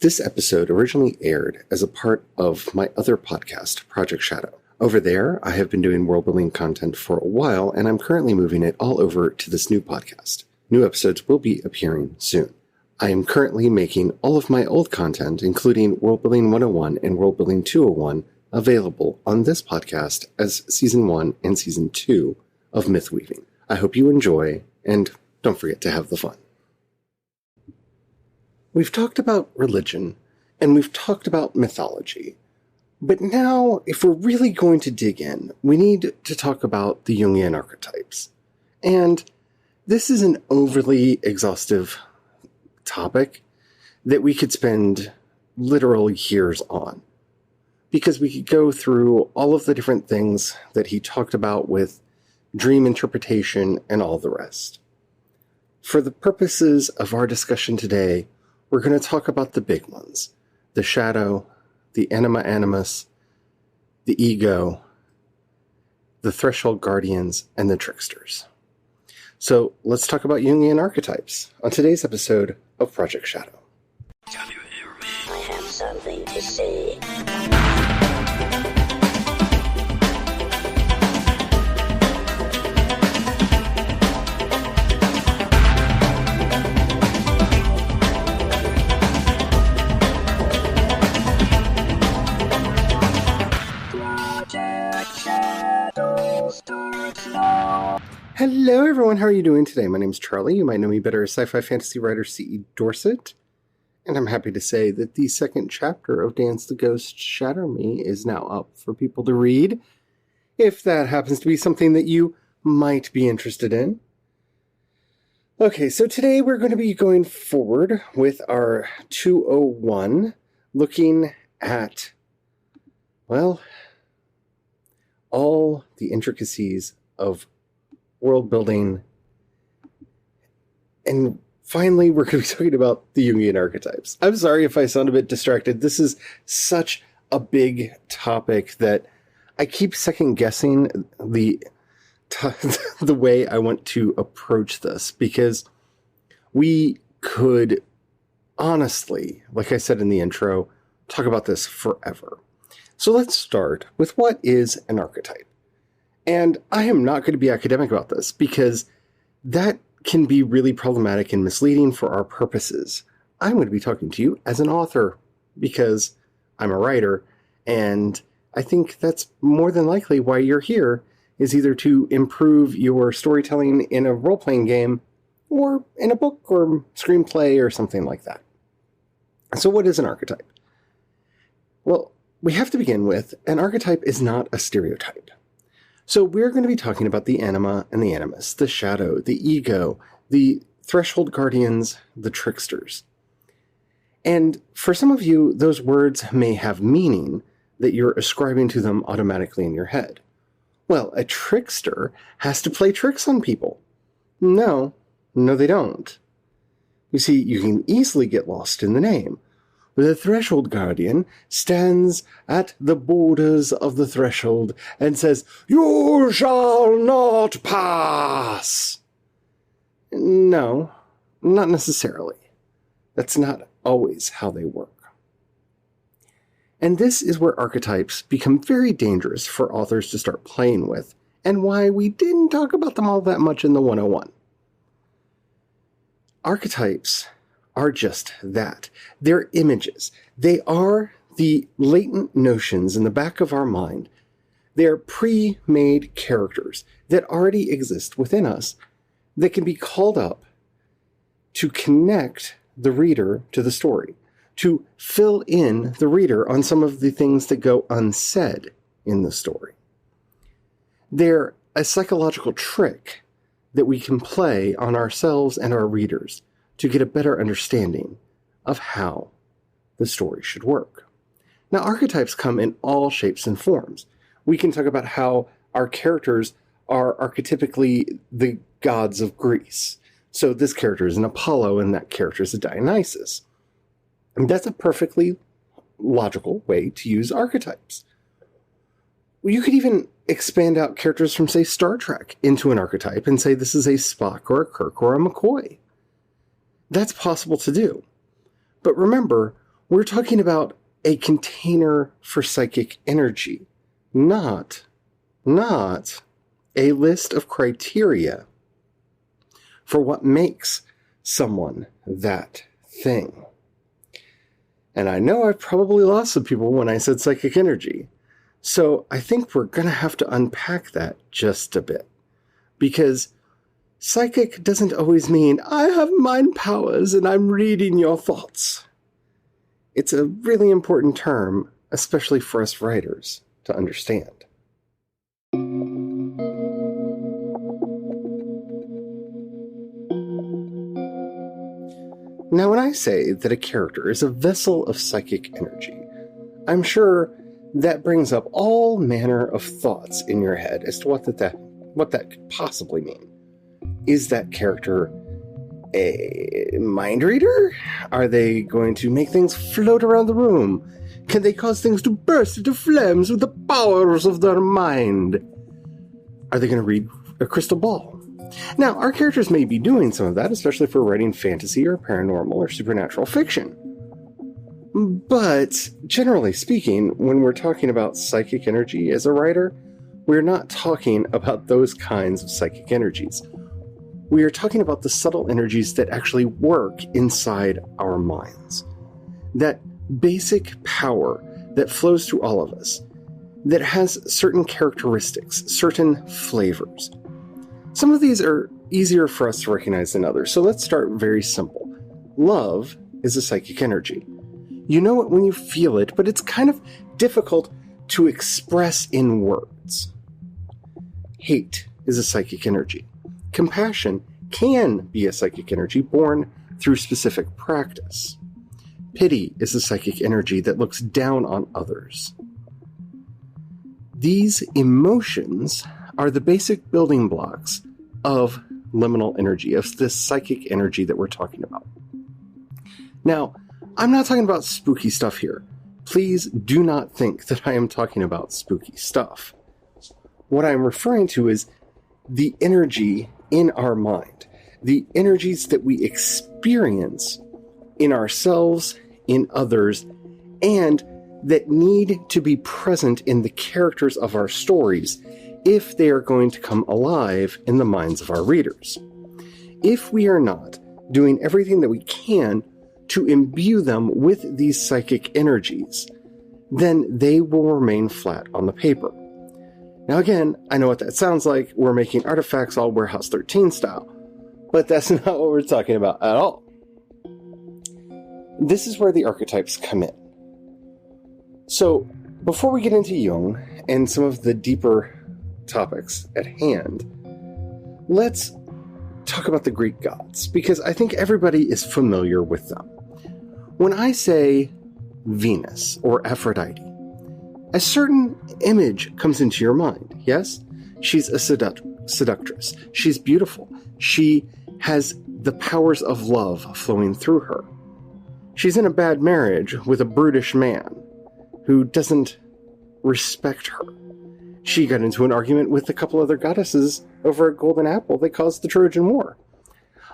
This episode originally aired as a part of my other podcast, Project Shadow. Over there, I have been doing world-building content for a while, and I'm currently moving it all over to this new podcast. New episodes will be appearing soon. I am currently making all of my old content, including Worldbuilding 101 and Worldbuilding 201, available on this podcast as Season 1 and Season 2 of Mythweaving. I hope you enjoy, and don't forget to have the fun. We've talked about religion, and we've talked about mythology. But now, if we're really going to dig in, we need to talk about the Jungian archetypes. And this is an overly exhaustive topic that we could spend literal years on. Because we could go through all of the different things that he talked about with dream interpretation and all the rest. For the purposes of our discussion today, we're going to talk about the big ones. The shadow, the Anima Animus, the ego, the threshold guardians, and the tricksters. So let's talk about Jungian archetypes on today's episode of Project Shadow. Can you hear me? I have something to say. Hello everyone, how are you doing today? My name is Charlie. You might know me better as sci-fi fantasy writer C.E. Dorset. And I'm happy to say that the second chapter of Dance the Ghost Shatter Me is now up for people to read, if that happens to be something that you might be interested in. Okay, so today we're going to be going forward with our 201, looking at, well, all the intricacies of world building, and finally we're going to be talking about the Jungian archetypes. I'm sorry if I sound a bit distracted. This is such a big topic that I keep second guessing the way I want to approach this, because we could honestly, like I said in the intro, talk about this forever. So let's start with what is an archetype. And I am not going to be academic about this, because that can be really problematic and misleading for our purposes. I'm going to be talking to you as an author, because I'm a writer, and I think that's more than likely why you're here, is either to improve your storytelling in a role-playing game, or in a book or screenplay or something like that. So what is an archetype? Well, we have to begin with, an archetype is not a stereotype. So we're going to be talking about the Anima and the Animus, the shadow, the ego, the threshold guardians, the tricksters. And for some of you, those words may have meaning that you're ascribing to them automatically in your head. Well, a trickster has to play tricks on people. No, they don't. You see, you can easily get lost in the name. The threshold guardian stands at the borders of the threshold and says, "You shall not pass." No, not necessarily. That's not always how they work. And this is where archetypes become very dangerous for authors to start playing with, and why we didn't talk about them all that much in the 101. Archetypes are just that. They're images. They are the latent notions in the back of our mind. They're pre-made characters that already exist within us that can be called up to connect the reader to the story, to fill in the reader on some of the things that go unsaid in the story. They're a psychological trick that we can play on ourselves and our readers to get a better understanding of how the story should work. Now, archetypes come in all shapes and forms. We can talk about how our characters are archetypically the gods of Greece. So this character is an Apollo, and that character is a Dionysus. And that's a perfectly logical way to use archetypes. You could even expand out characters from, say, Star Trek into an archetype and say this is a Spock or a Kirk or a McCoy. That's possible to do. But remember, We're talking about a container for psychic energy, not a list of criteria for what makes someone that thing. And I know I've probably lost some people when I said psychic energy. So I think we're going to have to unpack that just a bit. Because psychic doesn't always mean, I have mind powers and I'm reading your thoughts. It's a really important term, especially for us writers, to understand. Now, when I say that a character is a vessel of psychic energy, I'm sure that brings up all manner of thoughts in your head as to what that could possibly mean. Is that character a mind reader? Are they going to make things float around the room? Can they cause things to burst into flames with the powers of their mind? Are they going to read a crystal ball? Now, our characters may be doing some of that, especially if we're writing fantasy or paranormal or supernatural fiction. But, generally speaking, when we're talking about psychic energy as a writer, we're not talking about those kinds of psychic energies. We are talking about the subtle energies that actually work inside our minds. That basic power that flows through all of us, that has certain characteristics, certain flavors. Some of these are easier for us to recognize than others, so let's start very simple. Love is a psychic energy. You know it when you feel it, but it's kind of difficult to express in words. Hate is a psychic energy. Compassion can be a psychic energy born through specific practice. Pity is a psychic energy that looks down on others. These emotions are the basic building blocks of liminal energy, of this psychic energy that we're talking about. Now, I'm not talking about spooky stuff here. Please do not think that I am talking about spooky stuff. What I'm referring to is the energy in our mind, the energies that we experience in ourselves, in others, and that need to be present in the characters of our stories if they are going to come alive in the minds of our readers. If we are not doing everything that we can to imbue them with these psychic energies, then they will remain flat on the paper. Now again, I know what that sounds like. We're making artifacts all Warehouse 13 style, but that's not what we're talking about at all. This is where the archetypes come in. So, before we get into Jung and some of the deeper topics at hand, let's talk about the Greek gods, because I think everybody is familiar with them. When I say Venus or Aphrodite, a certain image comes into your mind, yes? She's a seductress. She's beautiful. She has the powers of love flowing through her. She's in a bad marriage with a brutish man who doesn't respect her. She got into an argument with a couple other goddesses over a golden apple that caused the Trojan War.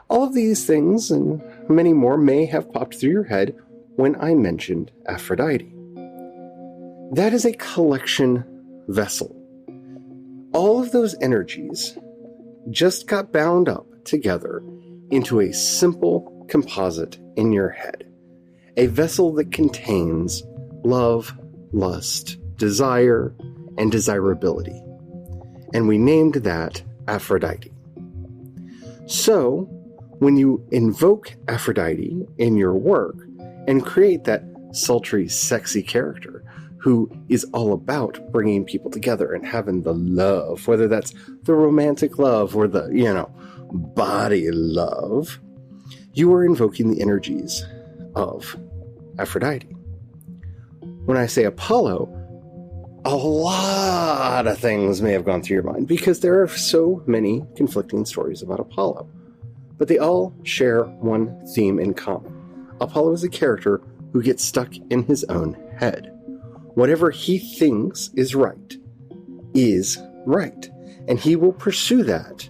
All of these things and many more may have popped through your head when I mentioned Aphrodite. That is a collection vessel. All of those energies just got bound up together into a simple composite in your head. A vessel that contains love, lust, desire, and desirability. And we named that Aphrodite. So, when you invoke Aphrodite in your work and create that sultry, sexy character who is all about bringing people together and having the love, whether that's the romantic love or the, body love, you are invoking the energies of Aphrodite. When I say Apollo, a lot of things may have gone through your mind because there are so many conflicting stories about Apollo. But they all share one theme in common. Apollo is a character who gets stuck in his own head. Whatever he thinks is right, and he will pursue that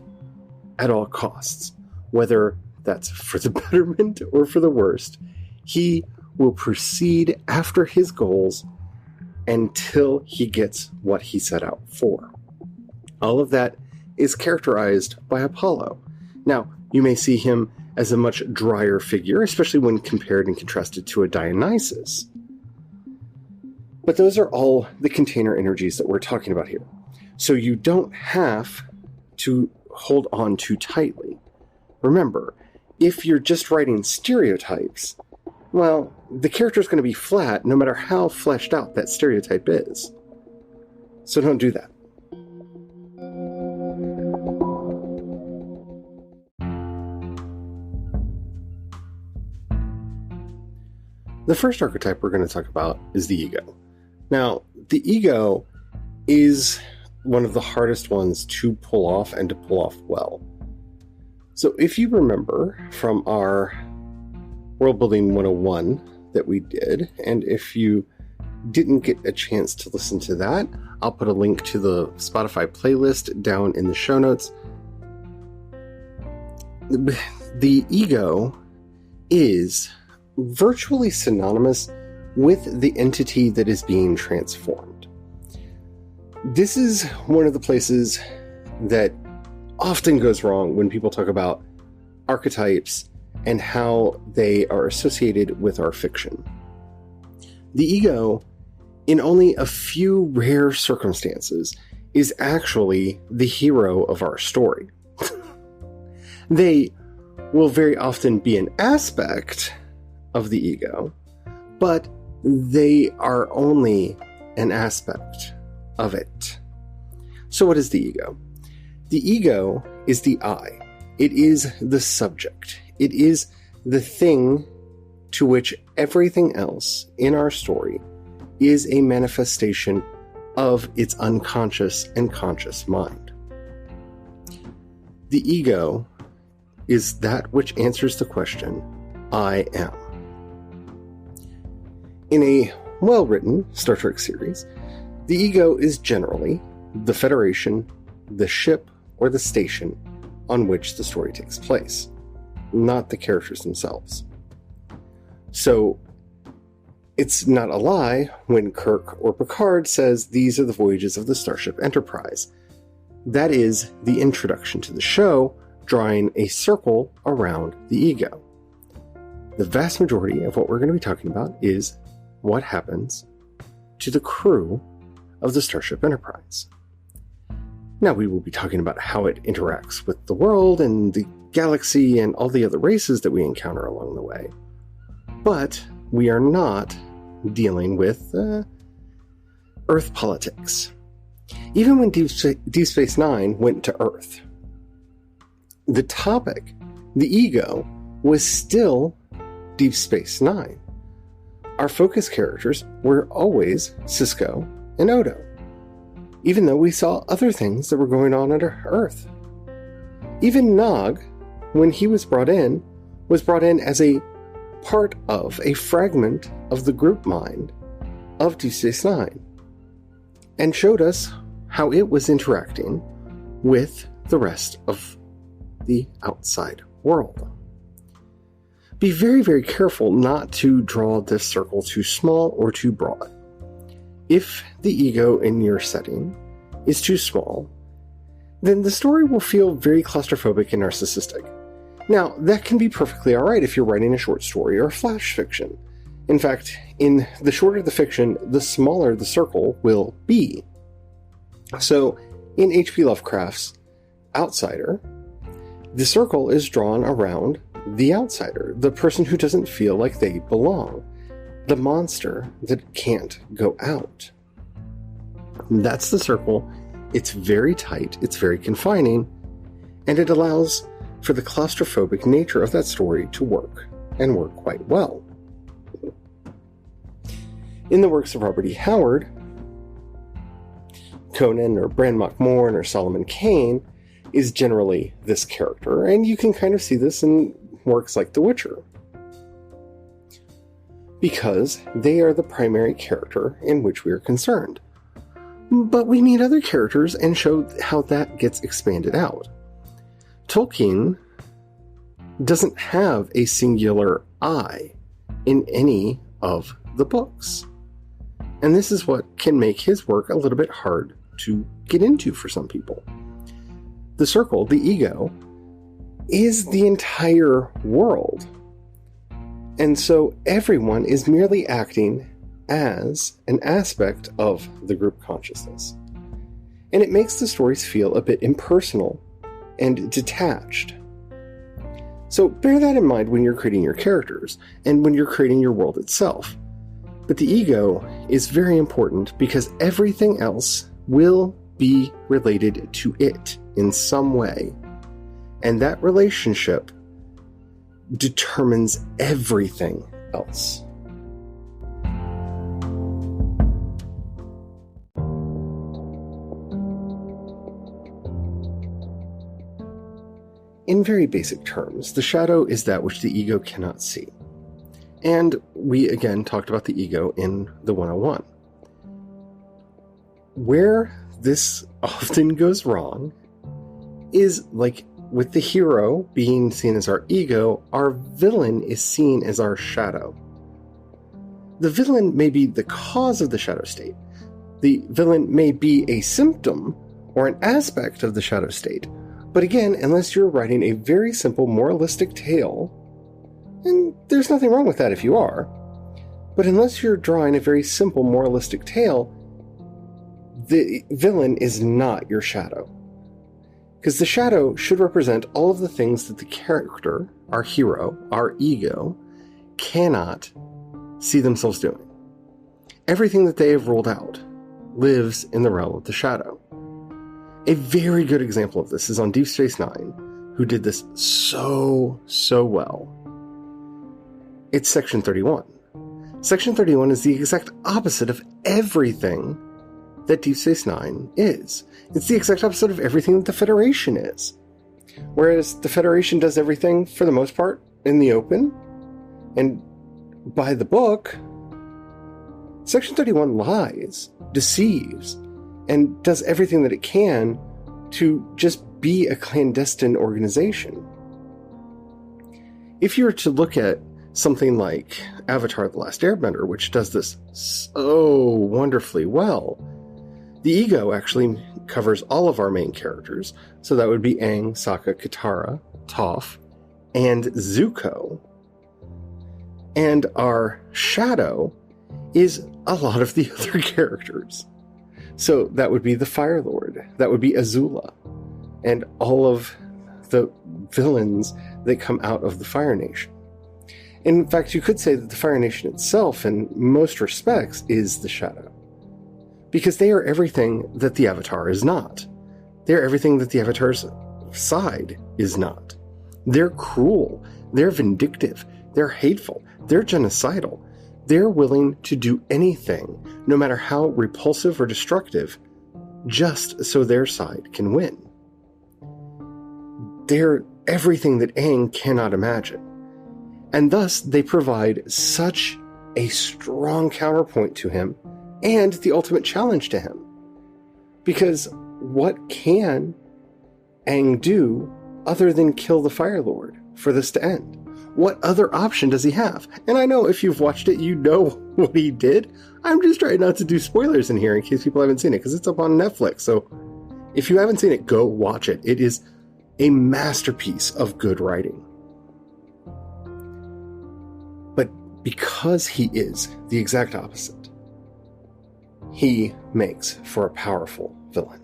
at all costs. Whether that's for the betterment or for the worst, he will proceed after his goals until he gets what he set out for. All of that is characterized by Apollo. Now, you may see him as a much drier figure, especially when compared and contrasted to a Dionysus. But those are all the container energies that we're talking about here. So you don't have to hold on too tightly. Remember, if you're just writing stereotypes, well, the character is going to be flat no matter how fleshed out that stereotype is. So don't do that. The first archetype we're going to talk about is the ego. Now, the ego is one of the hardest ones to pull off and to pull off well. So if you remember from our World Building 101 that we did, and if you didn't get a chance to listen to that, I'll put a link to the Spotify playlist down in the show notes. The ego is virtually synonymous with the entity that is being transformed. This is one of the places that often goes wrong when people talk about archetypes and how they are associated with our fiction. The ego, in only a few rare circumstances, is actually the hero of our story. They will very often be an aspect of the ego, but they are only an aspect of it. So what is the ego? The ego is the I. It is the subject. It is the thing to which everything else in our story is a manifestation of its unconscious and conscious mind. The ego is that which answers the question, I am. In a well-written Star Trek series, the ego is generally the Federation, the ship, or the station on which the story takes place, not the characters themselves. So, it's not a lie when Kirk or Picard says these are the voyages of the Starship Enterprise. That is the introduction to the show, drawing a circle around the ego. The vast majority of what we're going to be talking about is what happens to the crew of the Starship Enterprise. Now, we will be talking about how it interacts with the world and the galaxy and all the other races that we encounter along the way. But we are not dealing with Earth politics. Even when Deep Space Nine went to Earth, the topic, the ego, was still Deep Space Nine. Our focus characters were always Sisko and Odo, even though we saw other things that were going on under Earth. Even Nog, when he was brought in as a part of a fragment of the group mind of Deep Space Nine, and showed us how it was interacting with the rest of the outside world. Be very, very careful not to draw this circle too small or too broad. If the ego in your setting is too small, then the story will feel very claustrophobic and narcissistic. Now, that can be perfectly alright if you're writing a short story or a flash fiction. In fact, in the shorter the fiction, the smaller the circle will be. So, in H.P. Lovecraft's Outsider, the circle is drawn around the outsider, the person who doesn't feel like they belong, the monster that can't go out. That's the circle. It's very tight, it's very confining, and it allows for the claustrophobic nature of that story to work, and work quite well. In the works of Robert E. Howard, Conan or Bran Mak Morn or Solomon Kane is generally this character, and you can kind of see this in works like The Witcher, because they are the primary character in which we are concerned. But we meet other characters and show how that gets expanded out. Tolkien doesn't have a singular I in any of the books. And this is what can make his work a little bit hard to get into for some people. The circle, the ego, is the entire world. And so everyone is merely acting as an aspect of the group consciousness. And it makes the stories feel a bit impersonal and detached. So bear that in mind when you're creating your characters and when you're creating your world itself. But the ego is very important because everything else will be related to it in some way. And that relationship determines everything else. In very basic terms, the shadow is that which the ego cannot see. And we again talked about the ego in the 101. Where this often goes wrong is like with the hero being seen as our ego, our villain is seen as our shadow. The villain may be the cause of the shadow state. The villain may be a symptom or an aspect of the shadow state. But again, unless you're writing a very simple moralistic tale, and there's nothing wrong with that if you are, but unless you're drawing a very simple moralistic tale, the villain is not your shadow. Because the shadow should represent all of the things that the character, our hero, our ego, cannot see themselves doing. Everything that they have ruled out lives in the realm of the shadow. A very good example of this is on Deep Space Nine, who did this so well. It's Section 31. Section 31 is the exact opposite of everything that Deep Space Nine is. It's the exact opposite of everything that the Federation is. Whereas the Federation does everything, for the most part, in the open, and by the book, Section 31 lies, deceives, and does everything that it can to just be a clandestine organization. If you were to look at something like Avatar: The Last Airbender, which does this so wonderfully well, the ego actually covers all of our main characters, so that would be Aang, Sokka, Katara, Toph, and Zuko. And our shadow is a lot of the other characters. So that would be the Fire Lord, that would be Azula, and all of the villains that come out of the Fire Nation. In fact, you could say that the Fire Nation itself, in most respects, is the shadow. Because they are everything that the Avatar is not. They are everything that the Avatar's side is not. They're cruel, they're vindictive, they're hateful, they're genocidal. They're willing to do anything, no matter how repulsive or destructive, just so their side can win. They're everything that Aang cannot imagine. And thus, they provide such a strong counterpoint to him and the ultimate challenge to him. Because what can Aang do other than kill the Fire Lord for this to end? What other option does he have? And I know if you've watched it, you know what he did. I'm just trying not to do spoilers in here in case people haven't seen it, because it's up on Netflix. So if you haven't seen it, go watch it. It is a masterpiece of good writing. But because he is the exact opposite, he makes for a powerful villain.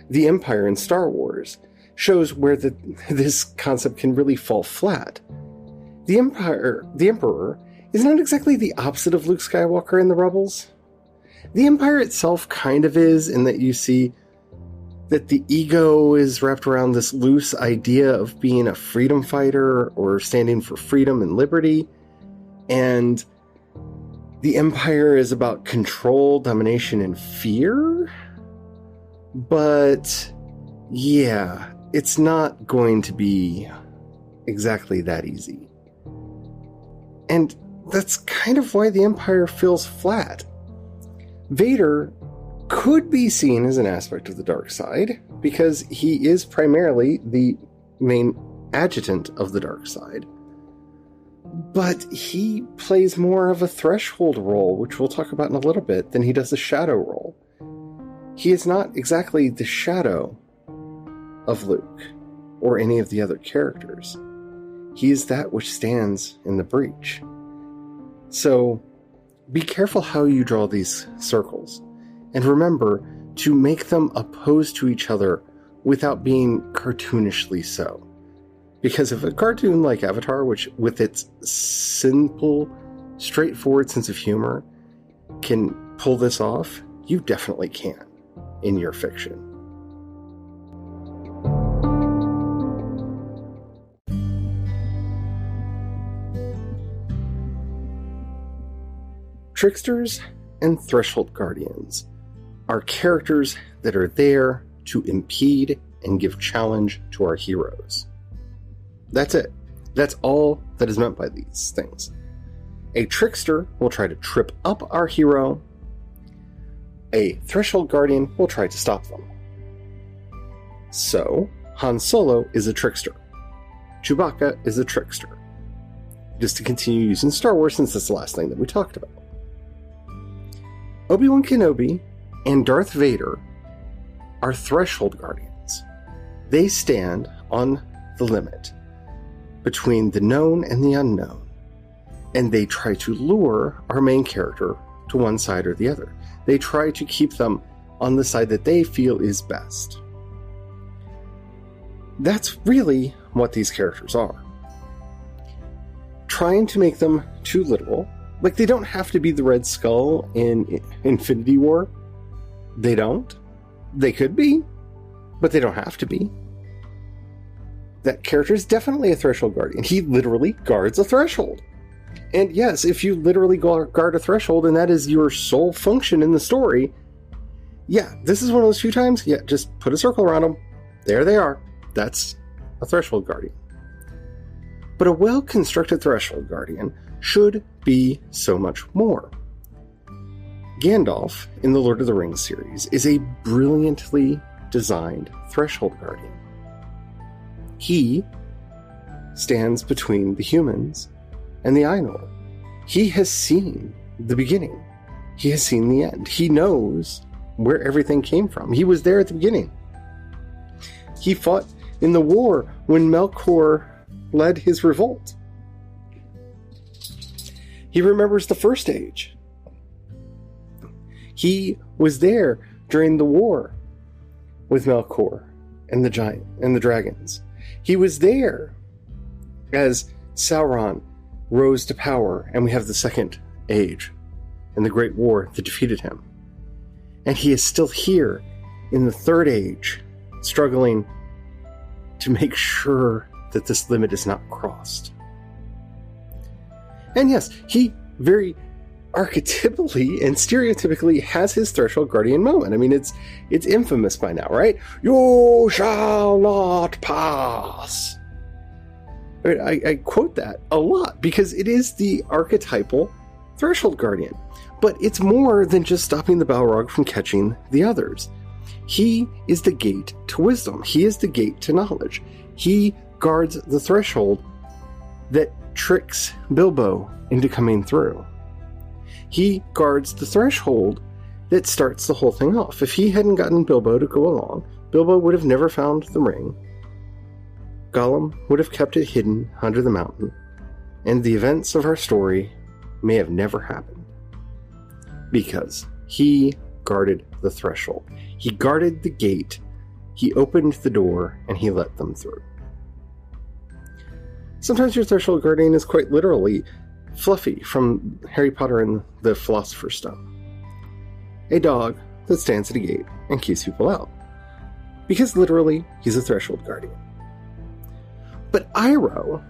The Empire in Star Wars shows where this concept can really fall flat. The Emperor, is not exactly the opposite of Luke Skywalker in the Rebels. The Empire itself kind of is, in that you see that the ego is wrapped around this loose idea of being a freedom fighter or standing for freedom and liberty, and the Empire is about control, domination, and fear. But yeah, it's not going to be exactly that easy. And that's kind of why the Empire feels flat. Vader could be seen as an aspect of the dark side, because he is primarily the main adjutant of the dark side. But he plays more of a threshold role, which we'll talk about in a little bit, than he does a shadow role. He is not exactly the shadow of Luke or any of the other characters. He is that which stands in the breach. So be careful how you draw these circles, and remember to make them opposed to each other without being cartoonishly so. Because if a cartoon like Avatar, which with its simple, straightforward sense of humor can pull this off, you definitely can in your fiction. Tricksters and Threshold Guardians are characters that are there to impede and give challenge to our heroes. That's it. That's all that is meant by these things. A trickster will try to trip up our hero. A Threshold Guardian will try to stop them. So, Han Solo is a trickster. Chewbacca is a trickster. Just to continue using Star Wars, since that's the last thing that we talked about. Obi-Wan Kenobi and Darth Vader are Threshold Guardians. They stand on the limit between the known and the unknown, and they try to lure our main character to one side or the other. They try to keep them on the side that they feel is best. That's really what these characters are. Trying to make them too literal, like they don't have to be the Red Skull in Infinity War. They don't. They could be, but they don't have to be. That character is definitely a Threshold Guardian. He literally guards a threshold. And yes, if you literally guard a threshold and that is your sole function in the story, yeah, this is one of those few times, yeah, just put a circle around them. There they are. That's a Threshold Guardian. But a well-constructed Threshold Guardian should be so much more. Gandalf, in the Lord of the Rings series, is a brilliantly designed Threshold Guardian. He stands between the humans and the Ainur. He has seen the beginning. He has seen the end. He knows where everything came from. He was there at the beginning. He fought in the war when Melkor led his revolt. He remembers the First Age. He was there during the war with Melkor and the giant and the dragons. He was there as Sauron rose to power, and we have the Second Age and the Great War that defeated him. And he is still here in the Third Age, struggling to make sure that this limit is not crossed. And yes, he very archetypally and stereotypically has his Threshold Guardian moment. I mean, it's infamous by now, right? You shall not pass. I quote that a lot because it is the archetypal Threshold Guardian. But it's more than just stopping the Balrog from catching the others. He is the gate to wisdom. He is the gate to knowledge. He guards the threshold that tricks Bilbo into coming through. He guards the threshold that starts the whole thing off. If he hadn't gotten Bilbo to go along, Bilbo would have never found the ring. Gollum would have kept it hidden under the mountain, and the events of our story may have never happened. Because he guarded the threshold. He guarded the gate. He opened the door, and he let them through. Sometimes your Threshold Guardian is quite literally Fluffy from Harry Potter and the Philosopher's Stone. A dog that stands at a gate and keeps people out. Because literally, he's a Threshold Guardian. But Iroh,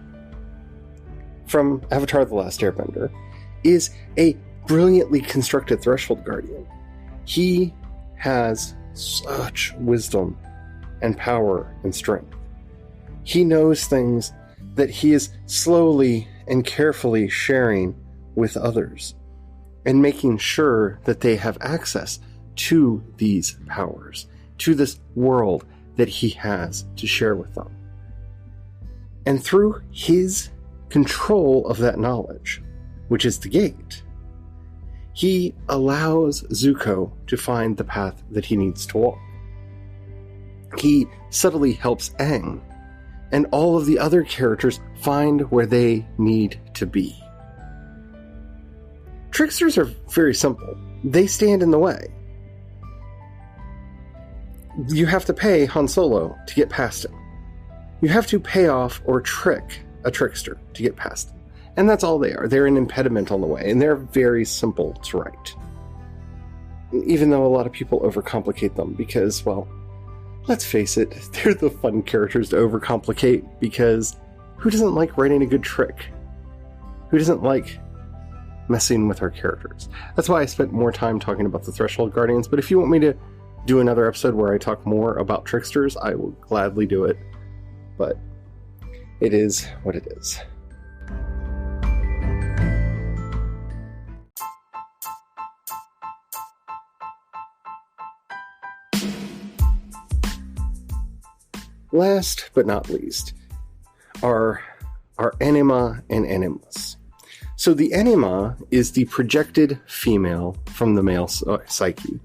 from Avatar The Last Airbender, is a brilliantly constructed Threshold Guardian. He has such wisdom and power and strength. He knows things that he is slowly and carefully sharing with others and making sure that they have access to these powers, to this world that he has to share with them. And through his control of that knowledge, which is the gate. He allows Zuko to find the path that he needs to walk. He subtly helps Aang and all of the other characters find where they need to be. Tricksters are very simple. They stand in the way. You have to pay Han Solo to get past him. You have to pay off or trick a trickster to get past them. And that's all they are. They're an impediment on the way, and they're very simple to write. Even though a lot of people overcomplicate them because, well, let's face it, they're the fun characters to overcomplicate because who doesn't like writing a good trick? Who doesn't like messing with our characters? That's why I spent more time talking about the Threshold Guardians, but if you want me to do another episode where I talk more about tricksters, I will gladly do it. But it is what it is. Last but not least are our Anima and Animus. So the Anima is the projected female from the male psyche,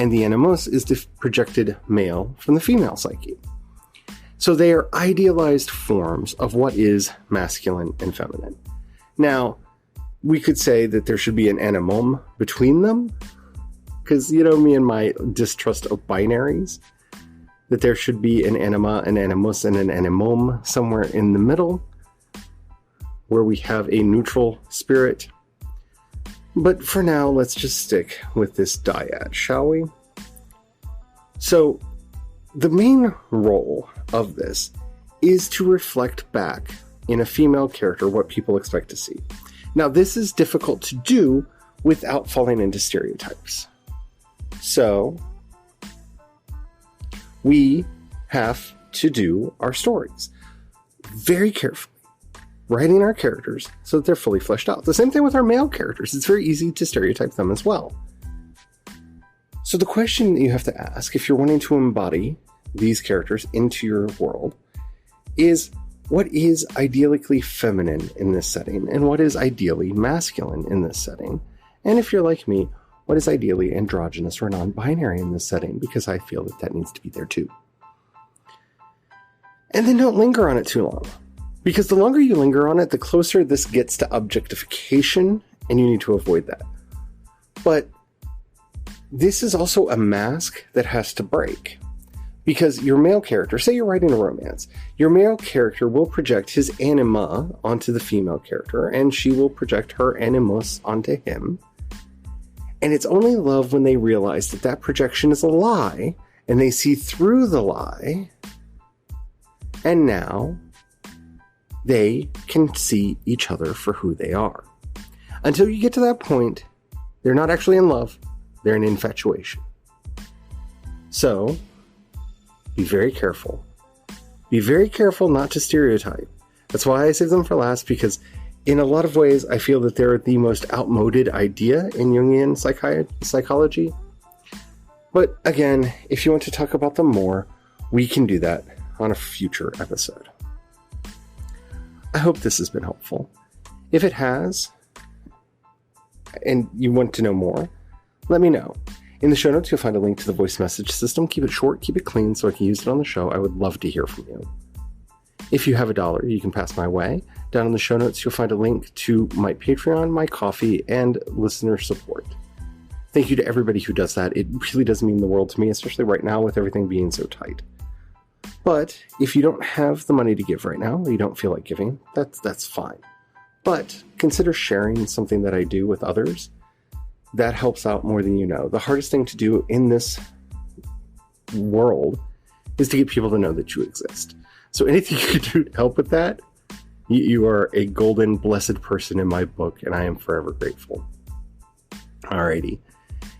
and the Animus is the projected male from the female psyche. So they are idealized forms of what is masculine and feminine. Now, we could say that there should be an Animum between them, because, you know, me and my distrust of binaries, that there should be an Anima, an Animus, and an Animum somewhere in the middle, where we have a neutral spirit. But for now, let's just stick with this dyad, shall we? So, the main role of this is to reflect back in a female character what people expect to see. Now, this is difficult to do without falling into stereotypes. So, we have to do our stories very carefully, writing our characters so that they're fully fleshed out. The same thing with our male characters. It's very easy to stereotype them as well. So the question that you have to ask if you're wanting to embody these characters into your world is, what is ideally feminine in this setting and what is ideally masculine in this setting? And if you're like me, what is ideally androgynous or non-binary in this setting? Because I feel that that needs to be there too. And then don't linger on it too long. Because the longer you linger on it, the closer this gets to objectification, and you need to avoid that. But this is also a mask that has to break. Because your male character, say you're writing a romance, your male character will project his anima onto the female character, and she will project her animus onto him. And it's only love when they realize that that projection is a lie, and they see through the lie, and now they can see each other for who they are. Until you get to that point, they're not actually in love, they're in infatuation. So, be very careful. Be very careful not to stereotype. That's why I save them for last, because in a lot of ways, I feel that they're the most outmoded idea in Jungian psychology. But again, if you want to talk about them more, we can do that on a future episode. I hope this has been helpful. If it has, and you want to know more, let me know. In the show notes, you'll find a link to the voice message system. Keep it short, keep it clean, so I can use it on the show. I would love to hear from you. If you have $1, you can pass my way. Down in the show notes, you'll find a link to my Patreon, my coffee, and listener support. Thank you to everybody who does that. It really does mean the world to me, especially right now with everything being so tight. But if you don't have the money to give right now, or you don't feel like giving, that's fine. But consider sharing something that I do with others. That helps out more than you know. The hardest thing to do in this world is to get people to know that you exist. So anything you can do to help with that, you are a golden, blessed person in my book, and I am forever grateful. Alrighty.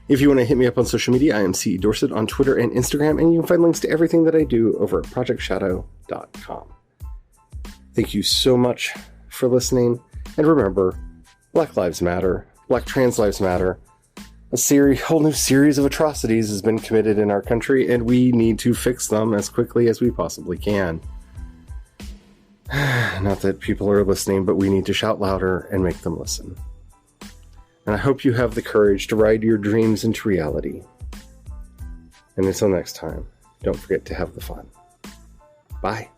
If you want to hit me up on social media, I am C. Dorset on Twitter and Instagram, and you can find links to everything that I do over at projectshadow.com. Thank you so much for listening, and remember, Black Lives Matter, Black Trans Lives Matter. A whole new series of atrocities has been committed in our country, and we need to fix them as quickly as we possibly can. Not that people are listening, but we need to shout louder and make them listen. And I hope you have the courage to ride your dreams into reality. And until next time, don't forget to have the fun. Bye.